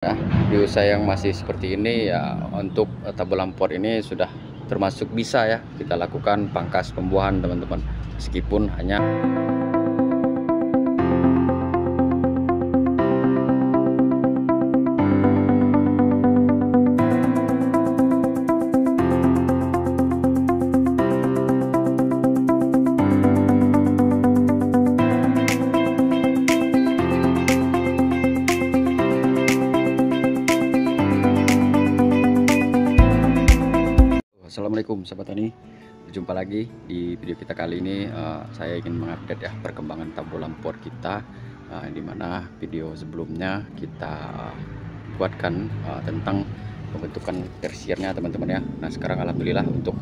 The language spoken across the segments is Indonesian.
Nah, di usaha yang masih seperti ini ya, untuk tabur lampor ini sudah termasuk bisa ya kita lakukan pangkas pembuahan teman-teman, meskipun hanya Assalamualaikum sahabat tani, berjumpa lagi di video kita kali ini. Saya ingin mengupdate ya perkembangan tabur lampor kita, di mana video sebelumnya kita buatkan tentang pembentukan tersiernya teman-teman ya. Nah sekarang alhamdulillah untuk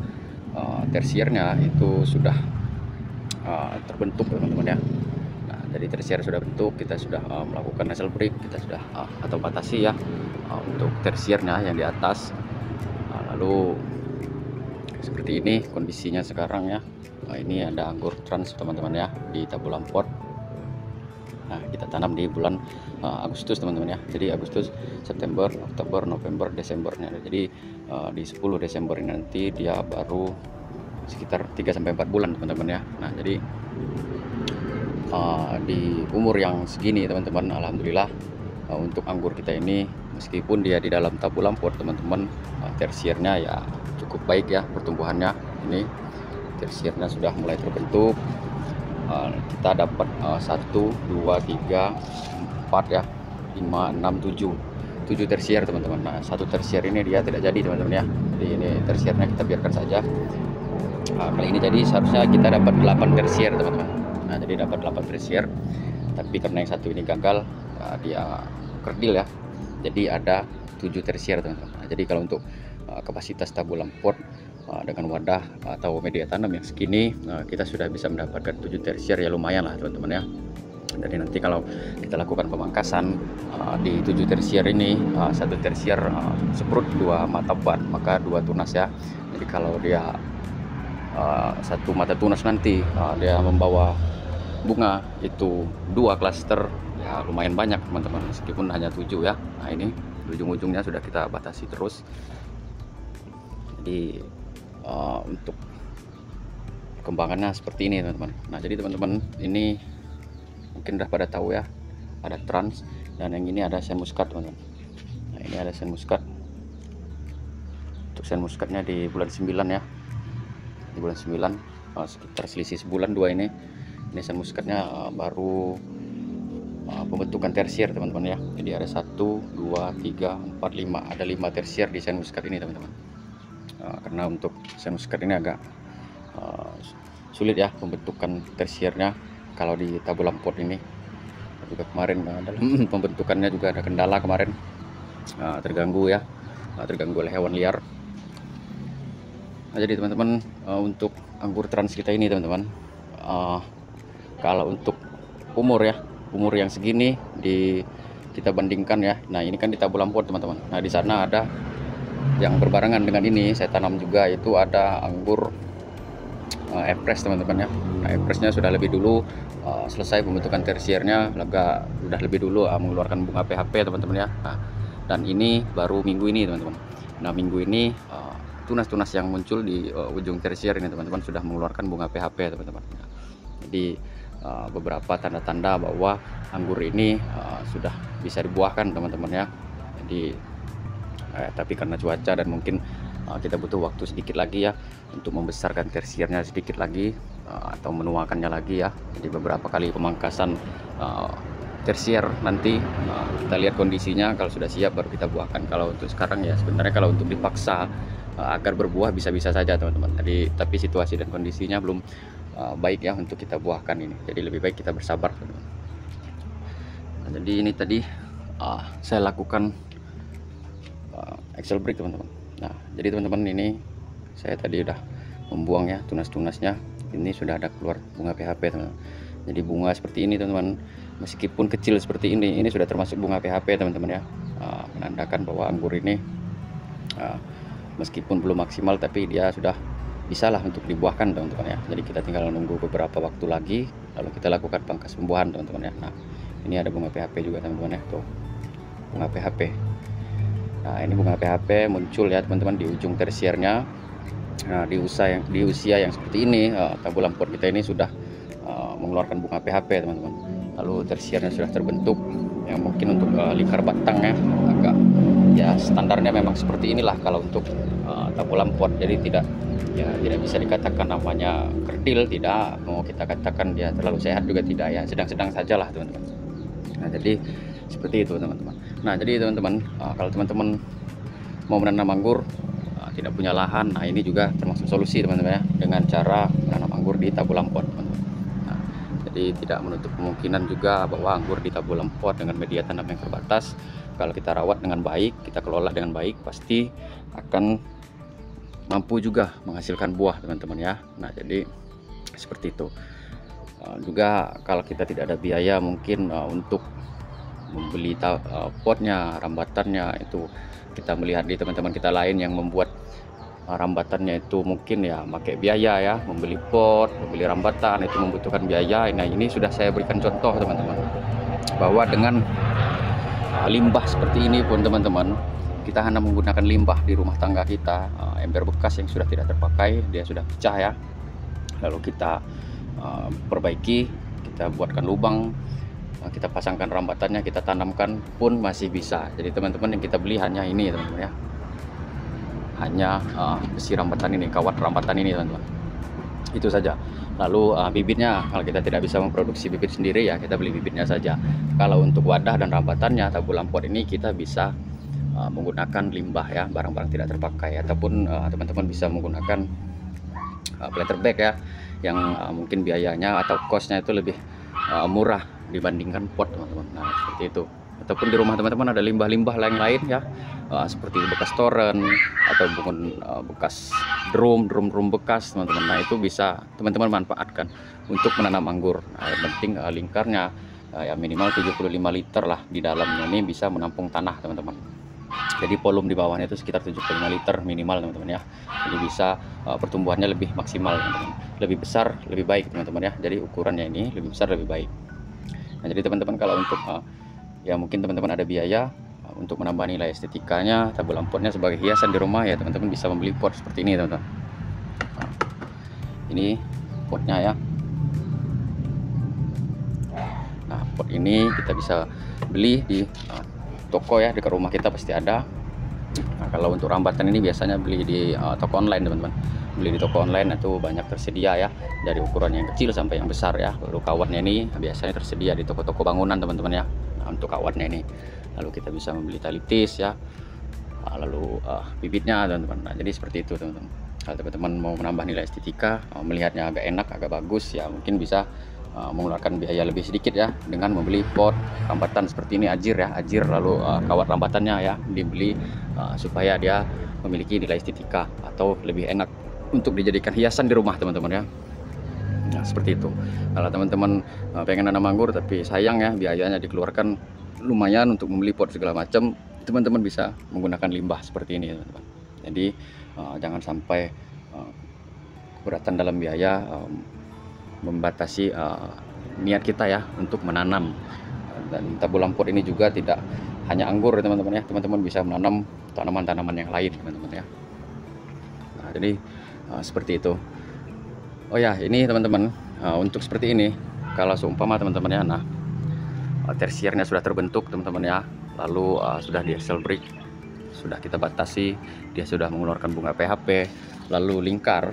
tersiernya itu sudah terbentuk teman-teman ya. Nah jadi tersier sudah bentuk, kita sudah melakukan nasal break, kita sudah atau batasi ya untuk tersiernya yang di atas. Lalu seperti ini kondisinya sekarang ya. Nah, ini ada anggur trans teman-teman ya di tabur lampor. Nah kita tanam di bulan Agustus teman-teman ya. Jadi Agustus, September, Oktober, November, Desembernya. Jadi di 10 Desember ini nanti dia baru sekitar 3-4 bulan teman-teman ya. Nah jadi di umur yang segini teman-teman, alhamdulillah untuk anggur kita ini, meskipun dia di dalam tabur lampor teman-teman, tersiernya ya cukup baik ya pertumbuhannya. Ini tersiernya sudah mulai terbentuk. Kita dapat 1, 2, 3, 4 ya, 5, 6, 7 tersier teman-teman. Nah satu tersier ini dia tidak jadi teman-teman ya. Jadi ini tersiernya kita biarkan saja. Kali ini jadi seharusnya kita dapat 8 tersier teman-teman. Nah jadi dapat 8 tersier, tapi karena yang satu ini gagal, dia kerdil ya, jadi ada 7 tersier teman-teman. Nah, jadi kalau untuk kapasitas tabur lampor dengan wadah atau media tanam yang segini, kita sudah bisa mendapatkan 7 tersier ya, lumayan lah teman-teman ya. Jadi nanti kalau kita lakukan pemangkasan di 7 tersier ini, satu tersier seprut 2 mata ban, maka 2 tunas ya. Jadi kalau dia satu mata tunas nanti dia membawa bunga itu 2 klaster ya, lumayan banyak teman-teman, meskipun hanya 7 ya. Nah ini ujung-ujungnya sudah kita batasi terus. Jadi untuk perkembangannya seperti ini teman-teman. Nah jadi teman-teman ini mungkin udah pada tahu ya, ada trans dan yang ini ada sen muskat teman-teman. Nah ini ada sen muskat. Untuk sen muskatnya di bulan 9 ya, di bulan 9, sekitar selisih sebulan 2 ini sen muskatnya baru pembentukan tersier teman-teman ya. Jadi ada 1, 2, 3, 4, 5, ada 5 tersier di sen muskat ini teman-teman. Karena untuk sen muskat ini agak sulit ya pembentukan tersiernya kalau di tabur lampor ini. Juga kemarin dalam pembentukannya juga ada kendala kemarin, terganggu ya, terganggu oleh hewan liar. Nah jadi teman-teman, untuk anggur trans kita ini teman-teman, kalau untuk umur ya, umur yang segini kita bandingkan ya. Nah ini kan di tabur lampor teman-teman. Nah di sana ada yang berbarengan dengan ini saya tanam juga, itu ada anggur Epres teman-teman ya. Nah Epresnya sudah lebih dulu selesai pembentukan tersiernya, sudah lebih dulu mengeluarkan bunga PHP teman-teman ya. Nah, dan ini baru minggu ini teman-teman. Nah minggu ini tunas-tunas yang muncul di ujung tersier ini teman-teman sudah mengeluarkan bunga PHP teman-teman. Nah, jadi beberapa tanda-tanda bahwa anggur ini sudah bisa dibuahkan teman-teman ya. Jadi tapi karena cuaca dan mungkin kita butuh waktu sedikit lagi ya untuk membesarkan tersiernya sedikit lagi atau menuakannya lagi ya. Jadi beberapa kali pemangkasan tersier nanti kita lihat kondisinya, kalau sudah siap baru kita buahkan. Kalau untuk sekarang ya sebenarnya kalau untuk dipaksa agar berbuah bisa-bisa saja teman-teman. Tapi situasi dan kondisinya belum baik ya untuk kita buahkan ini. Jadi lebih baik kita bersabar teman-teman. Nah, jadi ini tadi saya lakukan Excel break teman-teman. Nah jadi teman-teman ini saya tadi udah membuang ya tunas-tunasnya. Ini sudah ada keluar bunga PHP teman-teman. Jadi bunga seperti ini teman-teman, meskipun kecil seperti ini sudah termasuk bunga PHP teman-teman ya. Menandakan bahwa anggur ini meskipun belum maksimal tapi dia sudah bisalah untuk dibuahkan teman-teman ya. Jadi kita tinggal menunggu beberapa waktu lagi lalu kita lakukan pangkas pembuahan teman-teman ya. Nah ini ada bunga PHP juga teman-teman ya, tuh bunga PHP. Nah, ini bunga PHP muncul ya teman-teman di ujung tersiernya. Nah, di usia yang seperti ini, tabu lampor kita ini sudah mengeluarkan bunga PHP teman-teman. Lalu tersiernya sudah terbentuk, yang mungkin untuk lingkar batang ya agak ya standarnya memang seperti inilah kalau untuk tabu lampor. Jadi tidak bisa dikatakan namanya kerdil, tidak mau kita katakan dia terlalu sehat juga tidak ya, sedang-sedang sajalah teman-teman. Nah, jadi seperti itu teman-teman. Nah, jadi teman-teman, kalau teman-teman mau menanam anggur tidak punya lahan, nah ini juga termasuk solusi teman-teman ya, dengan cara menanam anggur di tabu lampor teman-teman. Nah, jadi tidak menutup kemungkinan juga bahwa anggur di tabu lampor dengan media tanam yang terbatas, kalau kita rawat dengan baik, kita kelola dengan baik, pasti akan mampu juga menghasilkan buah teman-teman ya. Nah, jadi seperti itu. Juga kalau kita tidak ada biaya mungkin untuk membeli potnya, rambatannya, itu kita melihat di teman-teman kita lain yang membuat rambatannya itu mungkin ya pakai biaya ya, membeli pot, membeli rambatan itu membutuhkan biaya. Nah, ini sudah saya berikan contoh teman-teman, bahwa dengan limbah seperti ini pun teman-teman, kita hanya menggunakan limbah di rumah tangga kita, ember bekas yang sudah tidak terpakai, dia sudah pecah ya, lalu kita perbaiki, kita buatkan lubang, kita pasangkan rambatannya, kita tanamkan pun masih bisa. Jadi teman-teman yang kita beli hanya ini teman-teman ya, hanya besi rambatan ini, kawat rambatan ini teman-teman, itu saja. Lalu bibitnya, kalau kita tidak bisa memproduksi bibit sendiri ya kita beli bibitnya saja. Kalau untuk wadah dan rambatannya tabu lampor ini kita bisa menggunakan limbah ya, barang-barang tidak terpakai, ataupun teman-teman bisa menggunakan planter bag ya, yang mungkin biayanya atau costnya itu lebih murah dibandingkan pot teman-teman. Nah, seperti itu. Ataupun di rumah teman-teman ada limbah-limbah lain-lain ya, seperti bekas toren atau bekas drum bekas teman-teman. Nah, itu bisa teman-teman manfaatkan untuk menanam anggur. Nah, yang penting lingkarnya ya minimal 75 liter lah, di dalamnya ini bisa menampung tanah teman-teman. Jadi volume di bawahnya itu sekitar 75 liter minimal teman-teman ya. Jadi bisa pertumbuhannya lebih maksimal teman-teman, lebih besar lebih baik teman-teman ya. Jadi ukurannya ini lebih besar lebih baik. Nah, jadi teman-teman kalau untuk ya mungkin teman-teman ada biaya untuk menambah nilai estetikanya tabu lampornya sebagai hiasan di rumah ya, teman-teman bisa membeli pot seperti ini teman-teman. Nah, ini potnya ya. Nah, pot ini kita bisa beli di toko ya, dekat rumah kita pasti ada. Nah, kalau untuk rambatan ini biasanya beli di toko online teman-teman. Beli di toko online itu banyak tersedia ya, dari ukuran yang kecil sampai yang besar ya. Lalu kawatnya ini biasanya tersedia di toko-toko bangunan teman-teman ya. Nah, untuk kawatnya ini, lalu kita bisa membeli tali tis ya, lalu bibitnya teman-teman. Nah, jadi seperti itu teman-teman. Kalau teman-teman mau menambah nilai estetika, melihatnya agak enak, agak bagus ya, mungkin bisa mengeluarkan biaya lebih sedikit ya, dengan membeli pot rambatan seperti ini, ajir ya, ajir, lalu kawat rambatannya ya dibeli supaya dia memiliki nilai estetika atau lebih enak untuk dijadikan hiasan di rumah teman-teman ya. Nah, seperti itu. Kalau teman-teman pengen nanam anggur tapi sayang ya biayanya dikeluarkan lumayan untuk membeli pot segala macam, teman-teman bisa menggunakan limbah seperti ini teman-teman. Jadi jangan sampai keberatan dalam biaya membatasi niat kita ya untuk menanam. Dan tabu lampor ini juga tidak hanya anggur ya teman-teman ya, teman-teman bisa menanam tanaman-tanaman yang lain teman-teman ya. Nah, jadi seperti itu. Oh ya, ini teman-teman, untuk seperti ini kalau seumpama teman-teman ya, nah tersiernya sudah terbentuk teman-teman ya, lalu sudah di axle brick, sudah kita batasi, dia sudah mengeluarkan bunga PHP, lalu lingkar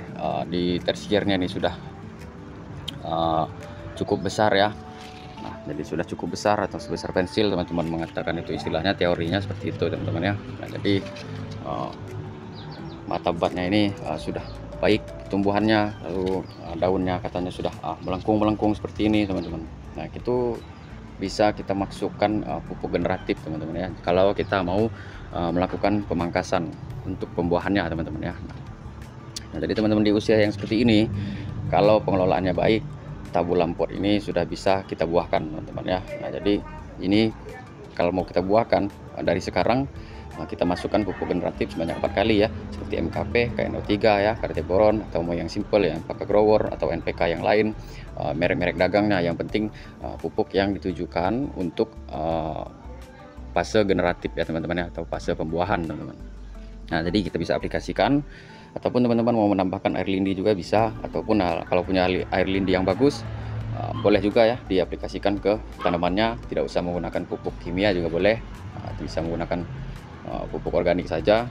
di tersiernya ini sudah cukup besar ya. Nah, jadi sudah cukup besar atau sebesar pensil teman-teman mengatakan, itu istilahnya, teorinya seperti itu teman-teman ya. Nah, jadi mata batnya ini sudah baik tumbuhannya, lalu daunnya katanya sudah melengkung seperti ini teman-teman. Nah, itu bisa kita masukkan pupuk generatif teman-teman ya, kalau kita mau melakukan pemangkasan untuk pembuahannya teman-teman ya. Nah, jadi teman-teman di usia yang seperti ini, kalau pengelolaannya baik, tabu lampor ini sudah bisa kita buahkan teman-teman ya. Nah, jadi ini kalau mau kita buahkan dari sekarang, kita masukkan pupuk generatif sebanyak 4 kali ya, seperti MKP, KNO3 ya, Karteboron, atau mau yang simple ya, Paka Grower atau NPK yang lain, merek-merek dagangnya. Yang penting pupuk yang ditujukan untuk fase generatif ya teman-teman ya, atau fase pembuahan teman-teman. Nah, jadi kita bisa aplikasikan, ataupun teman-teman mau menambahkan air lindi juga bisa, ataupun kalau punya air lindi yang bagus, boleh juga ya diaplikasikan ke tanamannya, tidak usah menggunakan pupuk kimia juga boleh, bisa menggunakan pupuk organik saja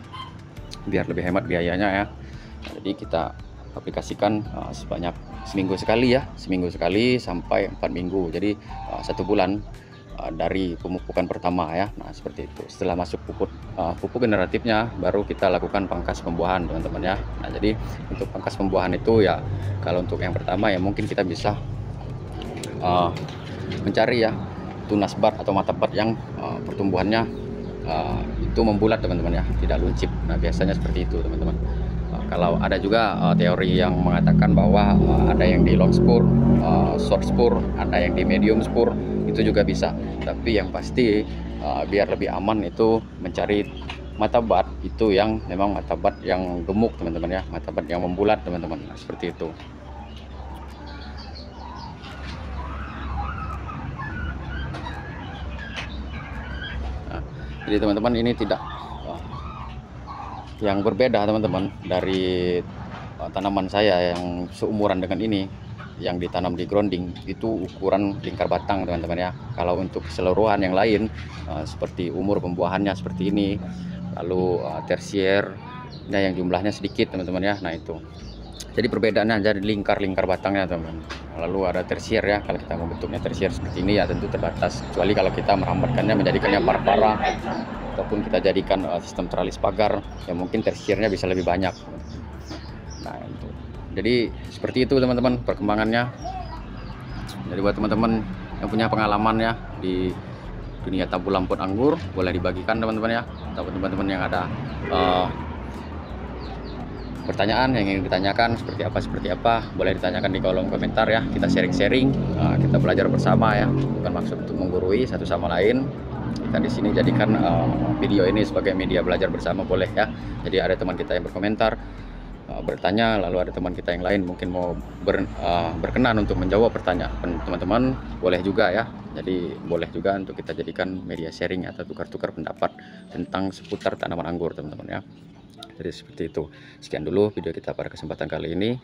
biar lebih hemat biayanya ya. Nah, jadi kita aplikasikan sebanyak seminggu sekali ya, seminggu sekali sampai 4 minggu, jadi 1 bulan dari pemupukan pertama ya. Nah, seperti itu. Setelah masuk pupuk generatifnya, baru kita lakukan pangkas pembuahan teman-teman ya. Nah, jadi untuk pangkas pembuahan itu ya, kalau untuk yang pertama ya mungkin kita bisa mencari ya tunas bat atau mata bat yang pertumbuhannya itu membulat teman-teman ya, tidak luncip. Nah, biasanya seperti itu teman-teman. Kalau ada juga teori yang mengatakan bahwa ada yang di long spur, short spur, ada yang di medium spur, itu juga bisa. Tapi yang pasti biar lebih aman itu mencari mata bat itu yang memang mata bat yang gemuk teman-teman ya, mata bat yang membulat teman-teman. Nah, seperti itu. Nah, jadi teman-teman ini tidak yang berbeda teman-teman dari tanaman saya yang seumuran dengan ini, yang ditanam di grounding, itu ukuran lingkar batang teman-teman ya. Kalau untuk keseluruhan yang lain seperti umur pembuahannya seperti ini, lalu tersiernya yang jumlahnya sedikit teman-teman ya. Nah, itu jadi perbedaannya jadi lingkar batangnya teman-teman. Lalu ada tersier ya, kalau kita mau bentuknya tersier seperti ini ya tentu terbatas, kecuali kalau kita merambatkannya menjadikannya para-para, ataupun kita jadikan sistem teralis pagar yang mungkin tersiernya bisa lebih banyak. Nah, itu jadi seperti itu teman-teman perkembangannya. Jadi buat teman-teman yang punya pengalaman ya di dunia tabu lampot anggur, boleh dibagikan teman-teman ya. Ataupun teman-teman yang ada pertanyaan yang ingin ditanyakan seperti apa, boleh ditanyakan di kolom komentar ya. Kita sharing-sharing, kita belajar bersama ya, bukan maksud untuk menggurui satu sama lain. Kita di sini jadikan video ini sebagai media belajar bersama, boleh ya. Jadi ada teman kita yang berkomentar, bertanya, lalu ada teman kita yang lain mungkin mau berkenan untuk menjawab pertanyaan teman-teman, boleh juga ya. Jadi boleh juga untuk kita jadikan media sharing atau tukar-tukar pendapat tentang seputar tanaman anggur teman-teman ya. Jadi seperti itu. Sekian dulu video kita pada kesempatan kali ini.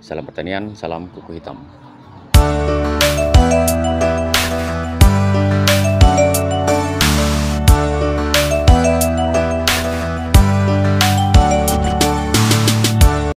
Salam pertanian, salam kuku hitam.